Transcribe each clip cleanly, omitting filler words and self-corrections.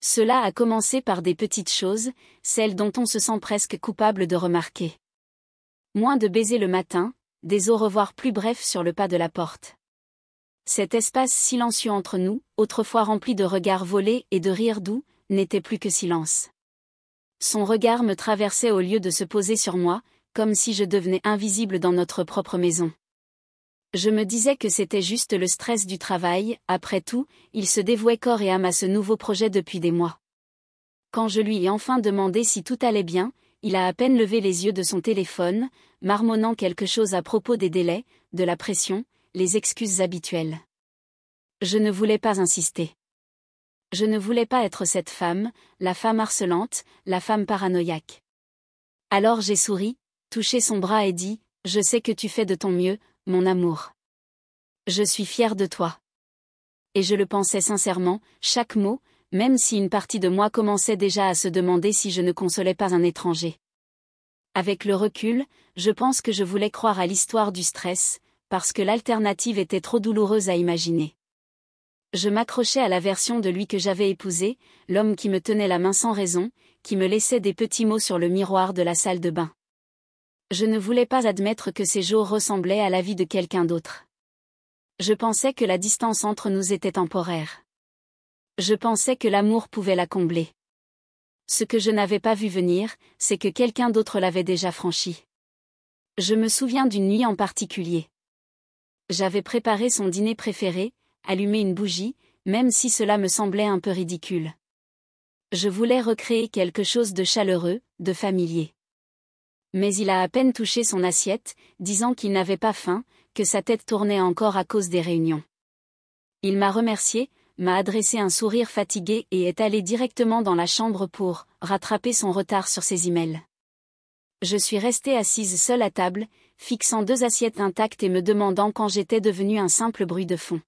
Cela a commencé par des petites choses, celles dont on se sent presque coupable de remarquer. Moins de baisers le matin, des au revoir plus brefs sur le pas de la porte. Cet espace silencieux entre nous, autrefois rempli de regards volés et de rires doux, n'était plus que silence. Son regard me traversait au lieu de se poser sur moi, comme si je devenais invisible dans notre propre maison. Je me disais que c'était juste le stress du travail, après tout, il se dévouait corps et âme à ce nouveau projet depuis des mois. Quand je lui ai enfin demandé si tout allait bien, il a à peine levé les yeux de son téléphone, marmonnant quelque chose à propos des délais, de la pression, les excuses habituelles. Je ne voulais pas insister. Je ne voulais pas être cette femme, la femme harcelante, la femme paranoïaque. Alors j'ai souri, touché son bras et dit, « Je sais que tu fais de ton mieux, mon amour. Je suis fière de toi. » Et je le pensais sincèrement, chaque mot, même si une partie de moi commençait déjà à se demander si je ne consolais pas un étranger. Avec le recul, je pense que je voulais croire à l'histoire du stress, parce que l'alternative était trop douloureuse à imaginer. Je m'accrochais à la version de lui que j'avais épousée, l'homme qui me tenait la main sans raison, qui me laissait des petits mots sur le miroir de la salle de bain. Je ne voulais pas admettre que ces jours ressemblaient à la vie de quelqu'un d'autre. Je pensais que la distance entre nous était temporaire. Je pensais que l'amour pouvait la combler. Ce que je n'avais pas vu venir, c'est que quelqu'un d'autre l'avait déjà franchi. Je me souviens d'une nuit en particulier. J'avais préparé son dîner préféré, allumé une bougie, même si cela me semblait un peu ridicule. Je voulais recréer quelque chose de chaleureux, de familier. Mais il a à peine touché son assiette, disant qu'il n'avait pas faim, que sa tête tournait encore à cause des réunions. Il m'a remercié, m'a adressé un sourire fatigué et est allé directement dans la chambre pour rattraper son retard sur ses emails. Je suis restée assise seule à table, fixant 2 assiettes intactes et me demandant quand j'étais devenue un simple bruit de fond.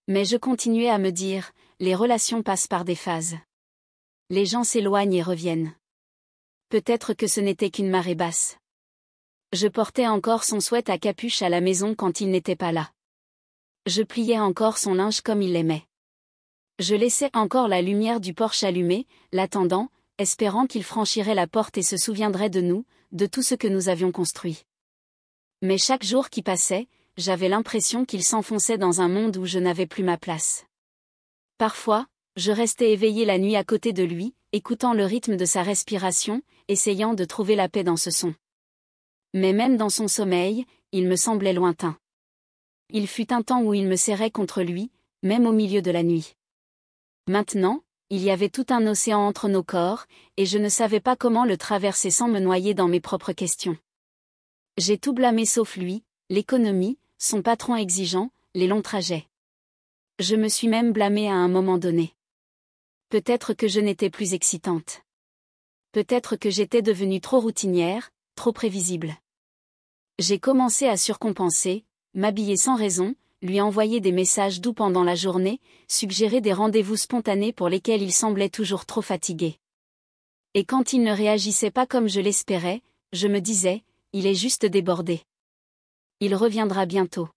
Mais je continuais à me dire, les relations passent par des phases. Les gens s'éloignent et reviennent. Peut-être que ce n'était qu'une marée basse. Je portais encore son sweat à capuche à la maison quand il n'était pas là. Je pliais encore son linge comme il l'aimait. Je laissais encore la lumière du porche allumée, l'attendant, espérant qu'il franchirait la porte et se souviendrait de nous, de tout ce que nous avions construit. Mais chaque jour qui passait, j'avais l'impression qu'il s'enfonçait dans un monde où je n'avais plus ma place. Parfois, je restais éveillée la nuit à côté de lui, écoutant le rythme de sa respiration, essayant de trouver la paix dans ce son. Mais même dans son sommeil, il me semblait lointain. Il fut un temps où il me serrait contre lui, même au milieu de la nuit. Maintenant, il y avait tout un océan entre nos corps, et je ne savais pas comment le traverser sans me noyer dans mes propres questions. J'ai tout blâmé sauf lui, l'économie, son patron exigeant, les longs trajets. Je me suis même blâmée à un moment donné. Peut-être que je n'étais plus excitante. Peut-être que j'étais devenue trop routinière, trop prévisible. J'ai commencé à surcompenser, m'habiller sans raison, lui envoyer des messages doux pendant la journée, suggérer des rendez-vous spontanés pour lesquels il semblait toujours trop fatigué. Et quand il ne réagissait pas comme je l'espérais, je me disais, il est juste débordé. Il reviendra bientôt.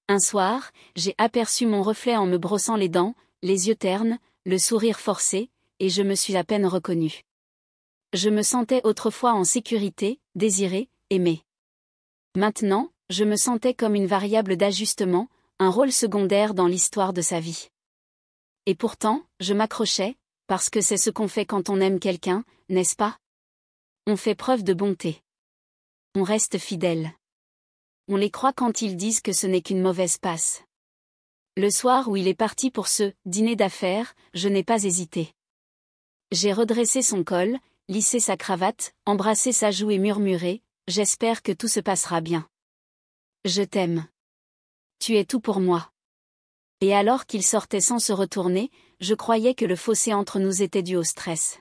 Un soir, j'ai aperçu mon reflet en me brossant les dents, les yeux ternes, le sourire forcé, et je me suis à peine reconnue. Je me sentais autrefois en sécurité, désirée, aimée. Maintenant, je me sentais comme une variable d'ajustement, un rôle secondaire dans l'histoire de sa vie. Et pourtant, je m'accrochais, parce que c'est ce qu'on fait quand on aime quelqu'un, n'est-ce pas? On fait preuve de bonté. On reste fidèle. On les croit quand ils disent que ce n'est qu'une mauvaise passe. Le soir où il est parti pour ce dîner d'affaires, je n'ai pas hésité. J'ai redressé son col, lissé sa cravate, embrassé sa joue et murmuré, « J'espère que tout se passera bien. Je t'aime. Tu es tout pour moi. » Et alors qu'il sortait sans se retourner, je croyais que le fossé entre nous était dû au stress.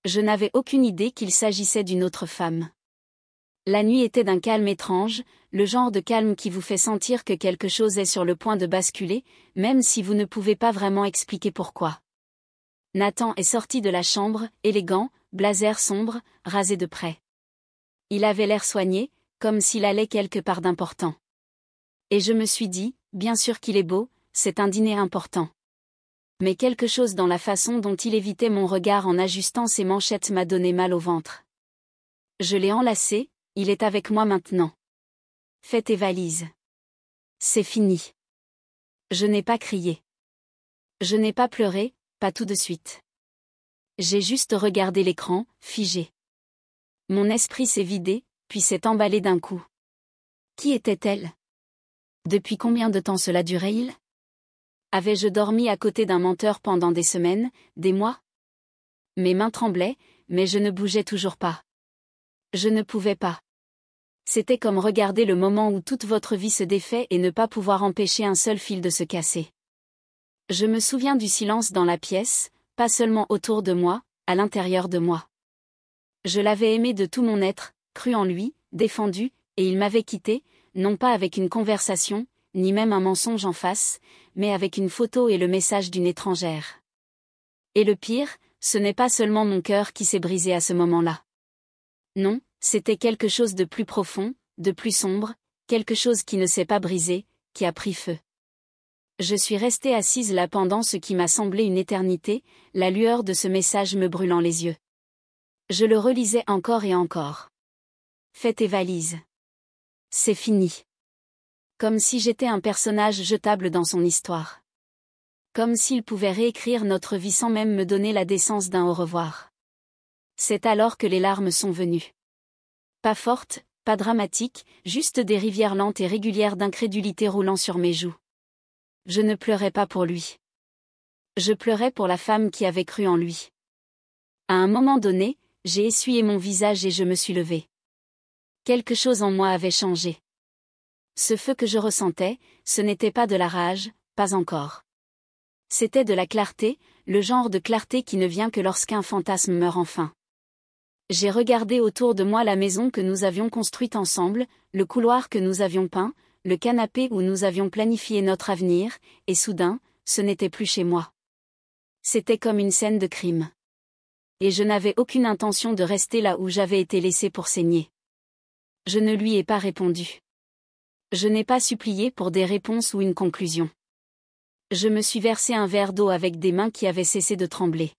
Je n'avais aucune idée qu'il s'agissait d'une autre femme. La nuit était d'un calme étrange, le genre de calme qui vous fait sentir que quelque chose est sur le point de basculer, même si vous ne pouvez pas vraiment expliquer pourquoi. Nathan est sorti de la chambre, élégant, blazer sombre, rasé de près. Il avait l'air soigné, comme s'il allait quelque part d'important. Et je me suis dit, bien sûr qu'il est beau, c'est un dîner important. Mais quelque chose dans la façon dont il évitait mon regard en ajustant ses manchettes m'a donné mal au ventre. Je l'ai enlacé, il est avec moi maintenant. Fais tes valises. C'est fini. Je n'ai pas crié. Je n'ai pas pleuré, pas tout de suite. J'ai juste regardé l'écran, figé. Mon esprit s'est vidé, puis s'est emballé d'un coup. Qui était-elle? Depuis combien de temps cela durait-il? Avais-je dormi à côté d'un menteur pendant des semaines, des mois? Mes mains tremblaient, mais je ne bougeais toujours pas. Je ne pouvais pas. C'était comme regarder le moment où toute votre vie se défait et ne pas pouvoir empêcher un seul fil de se casser. Je me souviens du silence dans la pièce, pas seulement autour de moi, à l'intérieur de moi. Je l'avais aimé de tout mon être, cru en lui, défendu, et il m'avait quitté, non pas avec une conversation, ni même un mensonge en face, mais avec une photo et le message d'une étrangère. Et le pire, ce n'est pas seulement mon cœur qui s'est brisé à ce moment-là. Non, c'était quelque chose de plus profond, de plus sombre, quelque chose qui ne s'est pas brisé, qui a pris feu. Je suis restée assise là pendant ce qui m'a semblé une éternité, la lueur de ce message me brûlant les yeux. Je le relisais encore et encore. Fais tes valises. C'est fini. Comme si j'étais un personnage jetable dans son histoire. Comme s'il pouvait réécrire notre vie sans même me donner la décence d'un au revoir. C'est alors que les larmes sont venues. Pas fortes, pas dramatiques, juste des rivières lentes et régulières d'incrédulité roulant sur mes joues. Je ne pleurais pas pour lui. Je pleurais pour la femme qui avait cru en lui. À un moment donné, j'ai essuyé mon visage et je me suis levée. Quelque chose en moi avait changé. Ce feu que je ressentais, ce n'était pas de la rage, pas encore. C'était de la clarté, le genre de clarté qui ne vient que lorsqu'un fantasme meurt enfin. J'ai regardé autour de moi la maison que nous avions construite ensemble, le couloir que nous avions peint, le canapé où nous avions planifié notre avenir, et soudain, ce n'était plus chez moi. C'était comme une scène de crime. Et je n'avais aucune intention de rester là où j'avais été laissée pour saigner. Je ne lui ai pas répondu. Je n'ai pas supplié pour des réponses ou une conclusion. Je me suis versé un verre d'eau avec des mains qui avaient cessé de trembler.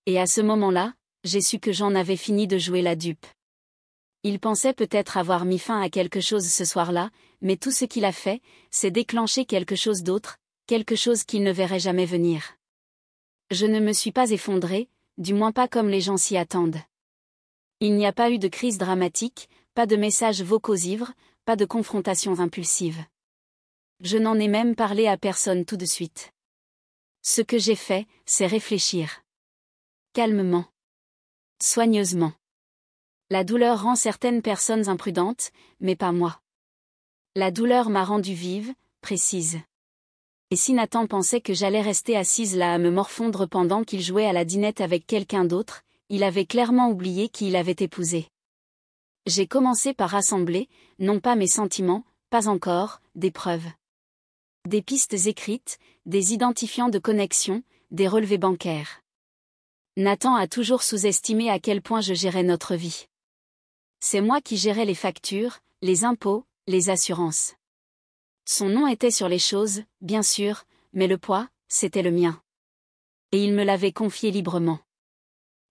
Et à ce moment-là, j'ai su que j'en avais fini de jouer la dupe. Il pensait peut-être avoir mis fin à quelque chose ce soir-là, mais tout ce qu'il a fait, c'est déclencher quelque chose d'autre, quelque chose qu'il ne verrait jamais venir. Je ne me suis pas effondrée, du moins pas comme les gens s'y attendent. Il n'y a pas eu de crise dramatique, pas de messages vocaux ivres, pas de confrontations impulsives. Je n'en ai même parlé à personne tout de suite. Ce que j'ai fait, c'est réfléchir. Calmement. Soigneusement. La douleur rend certaines personnes imprudentes, mais pas moi. La douleur m'a rendue vive, précise. Et si Nathan pensait que j'allais rester assise là à me morfondre pendant qu'il jouait à la dinette avec quelqu'un d'autre, il avait clairement oublié qui il avait épousé. J'ai commencé par rassembler, non pas mes sentiments, pas encore, des preuves. Des pistes écrites, des identifiants de connexion, des relevés bancaires. Nathan a toujours sous-estimé à quel point je gérais notre vie. C'est moi qui gérais les factures, les impôts, les assurances. Son nom était sur les choses, bien sûr, mais le poids, c'était le mien. Et il me l'avait confié librement.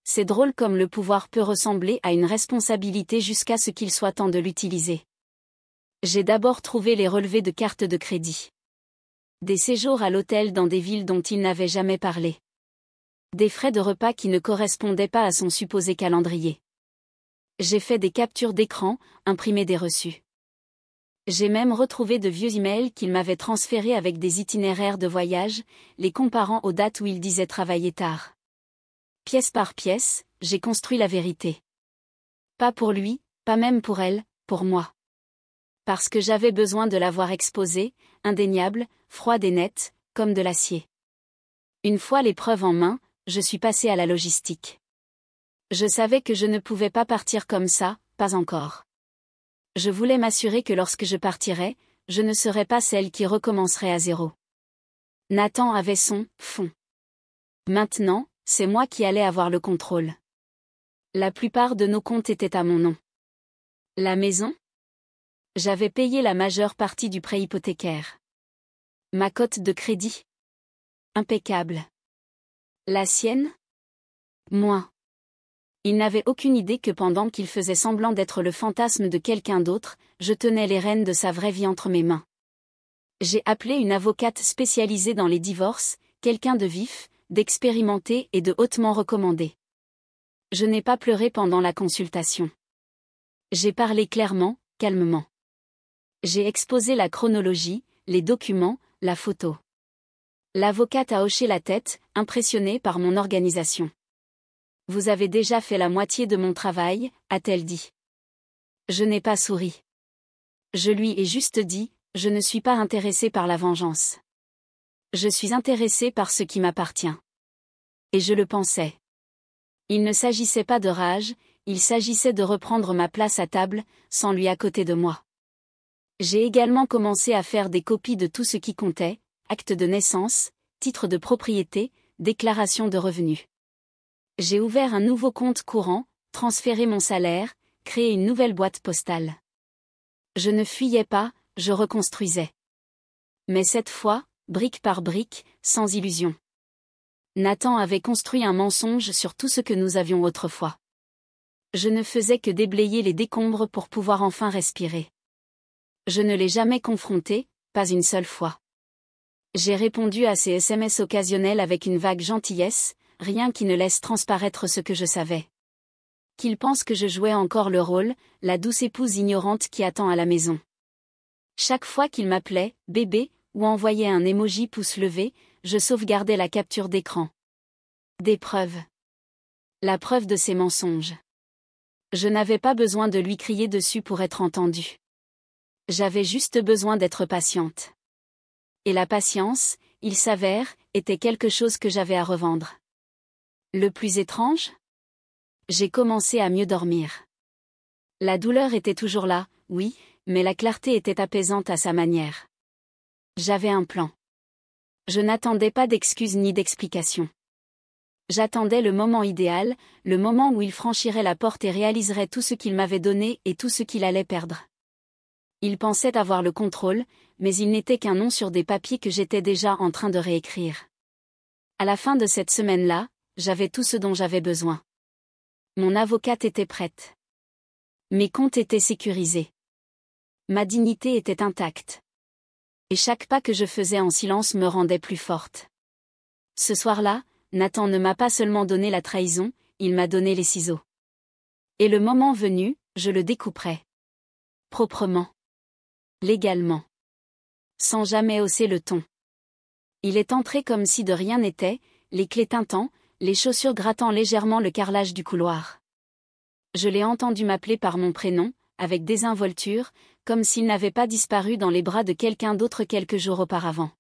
C'est drôle comme le pouvoir peut ressembler à une responsabilité jusqu'à ce qu'il soit temps de l'utiliser. J'ai d'abord trouvé les relevés de cartes de crédit. Des séjours à l'hôtel dans des villes dont il n'avait jamais parlé. Des frais de repas qui ne correspondaient pas à son supposé calendrier. J'ai fait des captures d'écran, imprimé des reçus. J'ai même retrouvé de vieux emails qu'il m'avait transférés avec des itinéraires de voyage, les comparant aux dates où il disait travailler tard. Pièce par pièce, j'ai construit la vérité. Pas pour lui, pas même pour elle, pour moi. Parce que j'avais besoin de la voir exposée, indéniable, froide et nette, comme de l'acier. Une fois les preuves en main, je suis passée à la logistique. Je savais que je ne pouvais pas partir comme ça, pas encore. Je voulais m'assurer que lorsque je partirais, je ne serais pas celle qui recommencerait à zéro. Nathan avait son fonds. Maintenant, c'est moi qui allais avoir le contrôle. La plupart de nos comptes étaient à mon nom. La maison? J'avais payé la majeure partie du prêt hypothécaire. Ma cote de crédit? Impeccable. La sienne? Moins. Il n'avait aucune idée que pendant qu'il faisait semblant d'être le fantasme de quelqu'un d'autre, je tenais les rênes de sa vraie vie entre mes mains. J'ai appelé une avocate spécialisée dans les divorces, quelqu'un de vif, d'expérimenté et de hautement recommandé. Je n'ai pas pleuré pendant la consultation. J'ai parlé clairement, calmement. J'ai exposé la chronologie, les documents, la photo. L'avocate a hoché la tête, impressionnée par mon organisation. « Vous avez déjà fait la moitié de mon travail », a-t-elle dit. Je n'ai pas souri. Je lui ai juste dit, je ne suis pas intéressée par la vengeance. Je suis intéressée par ce qui m'appartient. Et je le pensais. Il ne s'agissait pas de rage, il s'agissait de reprendre ma place à table, sans lui à côté de moi. J'ai également commencé à faire des copies de tout ce qui comptait, acte de naissance, titre de propriété, déclaration de revenus. J'ai ouvert un nouveau compte courant, transféré mon salaire, créé une nouvelle boîte postale. Je ne fuyais pas, je reconstruisais. Mais cette fois, brique par brique, sans illusion. Nathan avait construit un mensonge sur tout ce que nous avions autrefois. Je ne faisais que déblayer les décombres pour pouvoir enfin respirer. Je ne l'ai jamais confronté, pas une seule fois. J'ai répondu à ses SMS occasionnels avec une vague gentillesse, rien qui ne laisse transparaître ce que je savais. Qu'il pense que je jouais encore le rôle, la douce épouse ignorante qui attend à la maison. Chaque fois qu'il m'appelait « bébé » ou envoyait un emoji pouce levé, je sauvegardais la capture d'écran. Des preuves. La preuve de ses mensonges. Je n'avais pas besoin de lui crier dessus pour être entendue. J'avais juste besoin d'être patiente. Et la patience, il s'avère, était quelque chose que j'avais à revendre. Le plus étrange? J'ai commencé à mieux dormir. La douleur était toujours là, oui, mais la clarté était apaisante à sa manière. J'avais un plan. Je n'attendais pas d'excuses ni d'explications. J'attendais le moment idéal, le moment où il franchirait la porte et réaliserait tout ce qu'il m'avait donné et tout ce qu'il allait perdre. Il pensait avoir le contrôle, mais il n'était qu'un nom sur des papiers que j'étais déjà en train de réécrire. À la fin de cette semaine-là, j'avais tout ce dont j'avais besoin. Mon avocate était prête. Mes comptes étaient sécurisés. Ma dignité était intacte. Et chaque pas que je faisais en silence me rendait plus forte. Ce soir-là, Nathan ne m'a pas seulement donné la trahison, il m'a donné les ciseaux. Et le moment venu, je le découperai. Proprement. Légalement. Sans jamais hausser le ton. Il est entré comme si de rien n'était, les clés tintant, les chaussures grattant légèrement le carrelage du couloir. Je l'ai entendu m'appeler par mon prénom, avec désinvolture, comme s'il n'avait pas disparu dans les bras de quelqu'un d'autre quelques jours auparavant.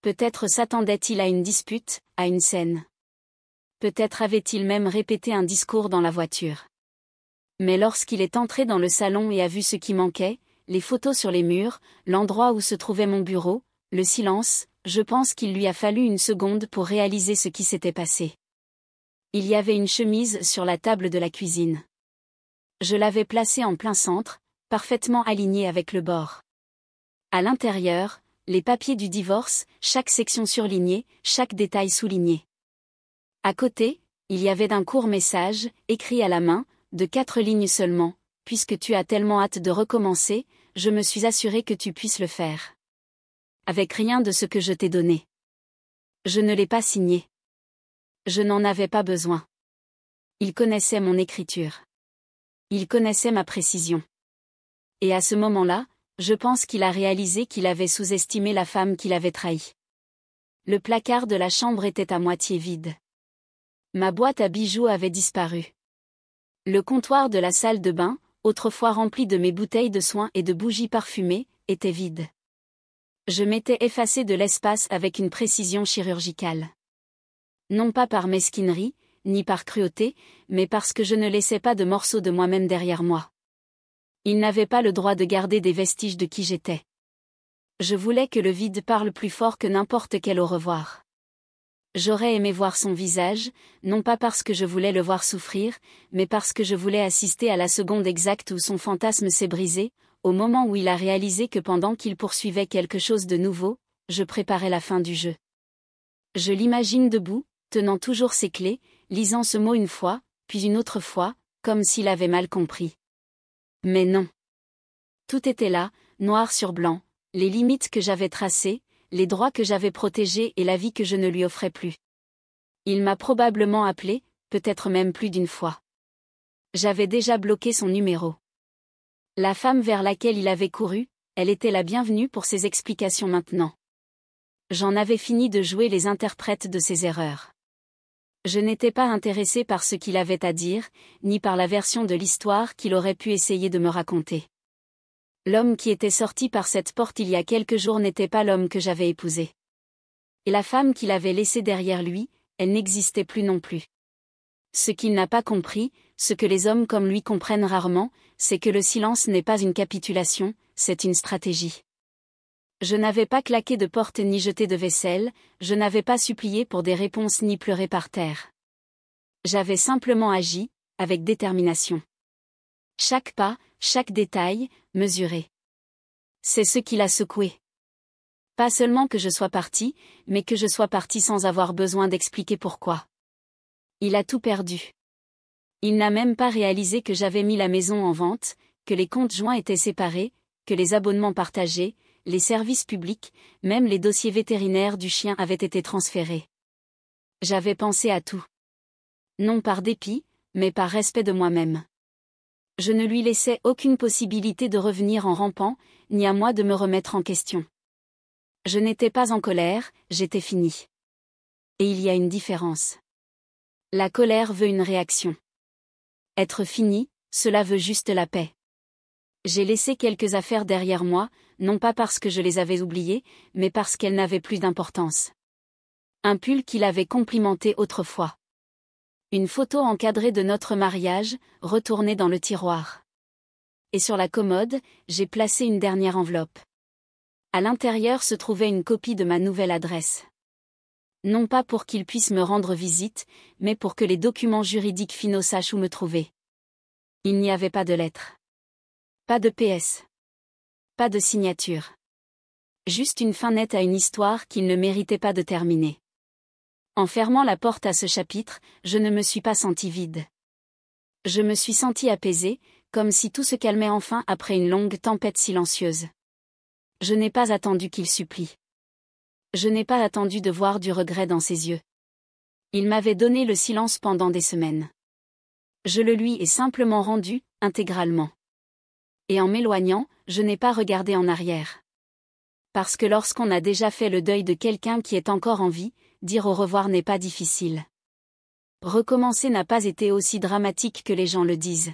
Peut-être s'attendait-il à une dispute, à une scène. Peut-être avait-il même répété un discours dans la voiture. Mais lorsqu'il est entré dans le salon et a vu ce qui manquait, les photos sur les murs, l'endroit où se trouvait mon bureau, le silence, je pense qu'il lui a fallu une seconde pour réaliser ce qui s'était passé. Il y avait une chemise sur la table de la cuisine. Je l'avais placée en plein centre, parfaitement alignée avec le bord. À l'intérieur, les papiers du divorce, chaque section surlignée, chaque détail souligné. À côté, il y avait d'un court message, écrit à la main, de 4 lignes seulement, « Puisque tu as tellement hâte de recommencer, je me suis assuré que tu puisses le faire. » Avec rien de ce que je t'ai donné. Je ne l'ai pas signé. Je n'en avais pas besoin. Il connaissait mon écriture. Il connaissait ma précision. Et à ce moment-là, je pense qu'il a réalisé qu'il avait sous-estimé la femme qu'il avait trahie. Le placard de la chambre était à moitié vide. Ma boîte à bijoux avait disparu. Le comptoir de la salle de bain, autrefois rempli de mes bouteilles de soins et de bougies parfumées, était vide. Je m'étais effacé de l'espace avec une précision chirurgicale. Non pas par mesquinerie, ni par cruauté, mais parce que je ne laissais pas de morceaux de moi-même derrière moi. Il n'avait pas le droit de garder des vestiges de qui j'étais. Je voulais que le vide parle plus fort que n'importe quel au revoir. J'aurais aimé voir son visage, non pas parce que je voulais le voir souffrir, mais parce que je voulais assister à la seconde exacte où son fantasme s'est brisé, au moment où il a réalisé que pendant qu'il poursuivait quelque chose de nouveau, je préparais la fin du jeu. Je l'imagine debout, tenant toujours ses clés, lisant ce mot une fois, puis une autre fois, comme s'il avait mal compris. Mais non. Tout était là, noir sur blanc, les limites que j'avais tracées, les droits que j'avais protégés et la vie que je ne lui offrais plus. Il m'a probablement appelé, peut-être même plus d'une fois. J'avais déjà bloqué son numéro. La femme vers laquelle il avait couru, elle était la bienvenue pour ses explications maintenant. J'en avais fini de jouer les interprètes de ses erreurs. Je n'étais pas intéressée par ce qu'il avait à dire, ni par la version de l'histoire qu'il aurait pu essayer de me raconter. L'homme qui était sorti par cette porte il y a quelques jours n'était pas l'homme que j'avais épousé. Et la femme qu'il avait laissée derrière lui, elle n'existait plus non plus. Ce qu'il n'a pas compris, ce que les hommes comme lui comprennent rarement, c'est que le silence n'est pas une capitulation, c'est une stratégie. Je n'avais pas claqué de porte ni jeté de vaisselle, je n'avais pas supplié pour des réponses ni pleuré par terre. J'avais simplement agi, avec détermination. Chaque pas, chaque détail, mesuré. C'est ce qui l'a secoué. Pas seulement que je sois partie, mais que je sois partie sans avoir besoin d'expliquer pourquoi. Il a tout perdu. Il n'a même pas réalisé que j'avais mis la maison en vente, que les comptes joints étaient séparés, que les abonnements partagés, les services publics, même les dossiers vétérinaires du chien avaient été transférés. J'avais pensé à tout. Non par dépit, mais par respect de moi-même. Je ne lui laissais aucune possibilité de revenir en rampant, ni à moi de me remettre en question. Je n'étais pas en colère, j'étais finie. Et il y a une différence. La colère veut une réaction. Être fini, cela veut juste la paix. J'ai laissé quelques affaires derrière moi, non pas parce que je les avais oubliées, mais parce qu'elles n'avaient plus d'importance. Un pull qu'il avait complimenté autrefois. Une photo encadrée de notre mariage, retournée dans le tiroir. Et sur la commode, j'ai placé une dernière enveloppe. À l'intérieur se trouvait une copie de ma nouvelle adresse. Non pas pour qu'il puisse me rendre visite, mais pour que les documents juridiques finaux sachent où me trouver. Il n'y avait pas de lettre. Pas de PS. Pas de signature. Juste une fin nette à une histoire qu'il ne méritait pas de terminer. En fermant la porte à ce chapitre, je ne me suis pas sentie vide. Je me suis sentie apaisée, comme si tout se calmait enfin après une longue tempête silencieuse. Je n'ai pas attendu qu'il supplie. Je n'ai pas attendu de voir du regret dans ses yeux. Il m'avait donné le silence pendant des semaines. Je le lui ai simplement rendu, intégralement. Et en m'éloignant, je n'ai pas regardé en arrière. Parce que lorsqu'on a déjà fait le deuil de quelqu'un qui est encore en vie, dire au revoir n'est pas difficile. Recommencer n'a pas été aussi dramatique que les gens le disent.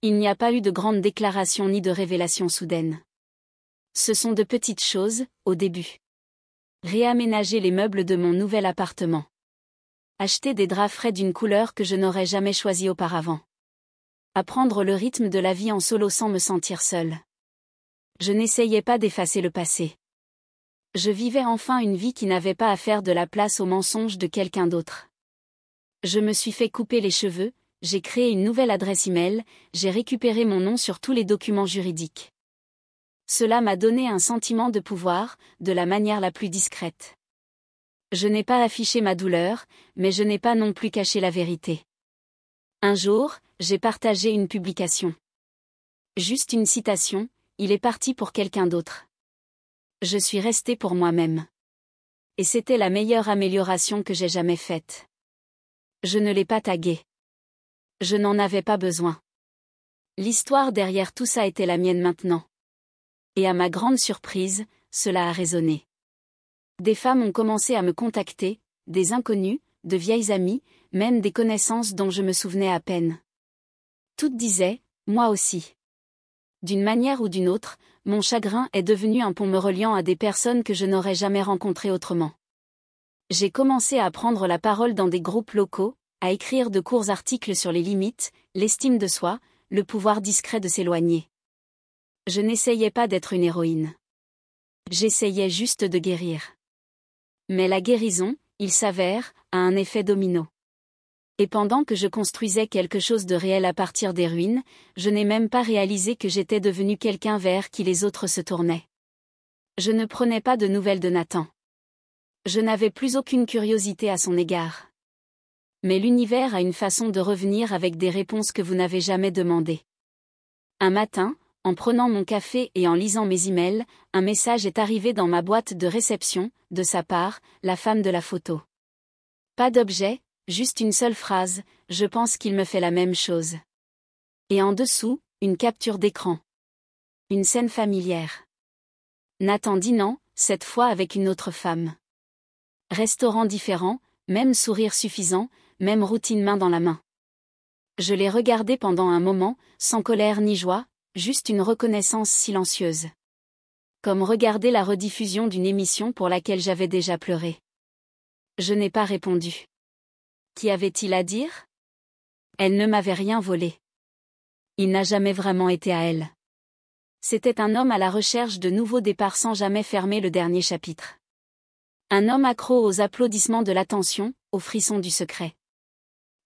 Il n'y a pas eu de grandes déclarations ni de révélations soudaines. Ce sont de petites choses, au début. Réaménager les meubles de mon nouvel appartement. Acheter des draps frais d'une couleur que je n'aurais jamais choisie auparavant. Apprendre le rythme de la vie en solo sans me sentir seule. Je n'essayais pas d'effacer le passé. Je vivais enfin une vie qui n'avait pas à faire de la place aux mensonges de quelqu'un d'autre. Je me suis fait couper les cheveux, j'ai créé une nouvelle adresse email, j'ai récupéré mon nom sur tous les documents juridiques. Cela m'a donné un sentiment de pouvoir, de la manière la plus discrète. Je n'ai pas affiché ma douleur, mais je n'ai pas non plus caché la vérité. Un jour, j'ai partagé une publication. Juste une citation, il est parti pour quelqu'un d'autre. Je suis restée pour moi-même. Et c'était la meilleure amélioration que j'ai jamais faite. Je ne l'ai pas tagué. Je n'en avais pas besoin. L'histoire derrière tout ça était la mienne maintenant. Et à ma grande surprise, cela a résonné. Des femmes ont commencé à me contacter, des inconnus, de vieilles amies, même des connaissances dont je me souvenais à peine. Toutes disaient, moi aussi. D'une manière ou d'une autre, mon chagrin est devenu un pont me reliant à des personnes que je n'aurais jamais rencontrées autrement. J'ai commencé à prendre la parole dans des groupes locaux, à écrire de courts articles sur les limites, l'estime de soi, le pouvoir discret de s'éloigner. Je n'essayais pas d'être une héroïne. J'essayais juste de guérir. Mais la guérison, il s'avère, a un effet domino. Et pendant que je construisais quelque chose de réel à partir des ruines, je n'ai même pas réalisé que j'étais devenue quelqu'un vers qui les autres se tournaient. Je ne prenais pas de nouvelles de Nathan. Je n'avais plus aucune curiosité à son égard. Mais l'univers a une façon de revenir avec des réponses que vous n'avez jamais demandées. Un matin, en prenant mon café et en lisant mes emails, un message est arrivé dans ma boîte de réception, de sa part, la femme de la photo. Pas d'objet, juste une seule phrase, je pense qu'il me fait la même chose. Et en dessous, une capture d'écran. Une scène familière. Nathan dînant, cette fois avec une autre femme. Restaurant différent, même sourire suffisant, même routine main dans la main. Je l'ai regardé pendant un moment, sans colère ni joie, juste une reconnaissance silencieuse. Comme regarder la rediffusion d'une émission pour laquelle j'avais déjà pleuré. Je n'ai pas répondu. Qu'y avait-il à dire? Elle ne m'avait rien volé. Il n'a jamais vraiment été à elle. C'était un homme à la recherche de nouveaux départs sans jamais fermer le dernier chapitre. Un homme accro aux applaudissements de l'attention, aux frissons du secret.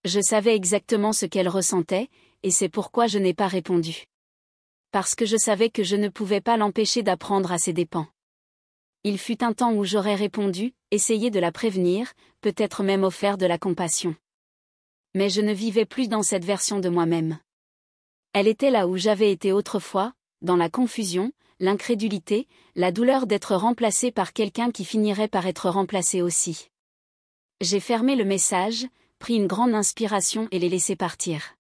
Je savais exactement ce qu'elle ressentait, et c'est pourquoi je n'ai pas répondu. Parce que je savais que je ne pouvais pas l'empêcher d'apprendre à ses dépens. Il fut un temps où j'aurais répondu, essayé de la prévenir, peut-être même offert de la compassion. Mais je ne vivais plus dans cette version de moi-même. Elle était là où j'avais été autrefois, dans la confusion, l'incrédulité, la douleur d'être remplacée par quelqu'un qui finirait par être remplacé aussi. J'ai fermé le message, pris une grande inspiration et l'ai laissé partir.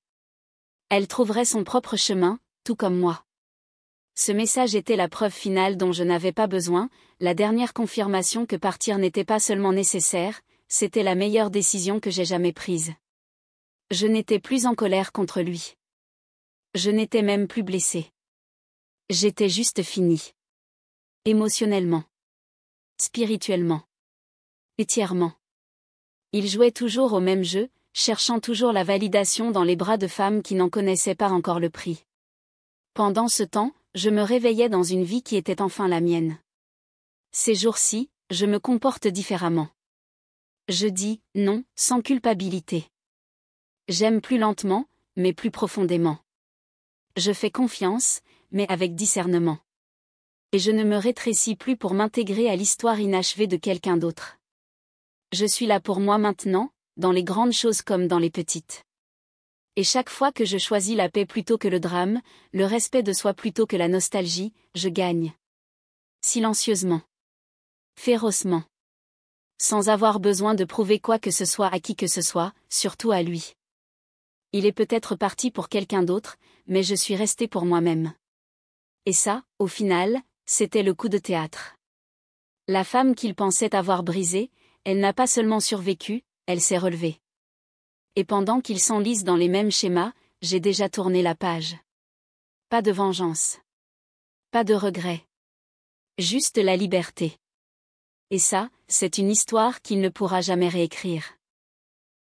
Elle trouverait son propre chemin, tout comme moi. Ce message était la preuve finale dont je n'avais pas besoin, la dernière confirmation que partir n'était pas seulement nécessaire, c'était la meilleure décision que j'ai jamais prise. Je n'étais plus en colère contre lui. Je n'étais même plus blessée. J'étais juste finie. Émotionnellement. Spirituellement. Entièrement. Il jouait toujours au même jeu, cherchant toujours la validation dans les bras de femmes qui n'en connaissaient pas encore le prix. Pendant ce temps, je me réveillais dans une vie qui était enfin la mienne. Ces jours-ci, je me comporte différemment. Je dis « non » sans culpabilité. J'aime plus lentement, mais plus profondément. Je fais confiance, mais avec discernement. Et je ne me rétrécis plus pour m'intégrer à l'histoire inachevée de quelqu'un d'autre. Je suis là pour moi maintenant, dans les grandes choses comme dans les petites. Et chaque fois que je choisis la paix plutôt que le drame, le respect de soi plutôt que la nostalgie, je gagne. Silencieusement. Férocement. Sans avoir besoin de prouver quoi que ce soit à qui que ce soit, surtout à lui. Il est peut-être parti pour quelqu'un d'autre, mais je suis restée pour moi-même. Et ça, au final, c'était le coup de théâtre. La femme qu'il pensait avoir brisée, elle n'a pas seulement survécu, elle s'est relevée. Et pendant qu'il s'enlise dans les mêmes schémas, j'ai déjà tourné la page. Pas de vengeance. Pas de regret. Juste la liberté. Et ça, c'est une histoire qu'il ne pourra jamais réécrire.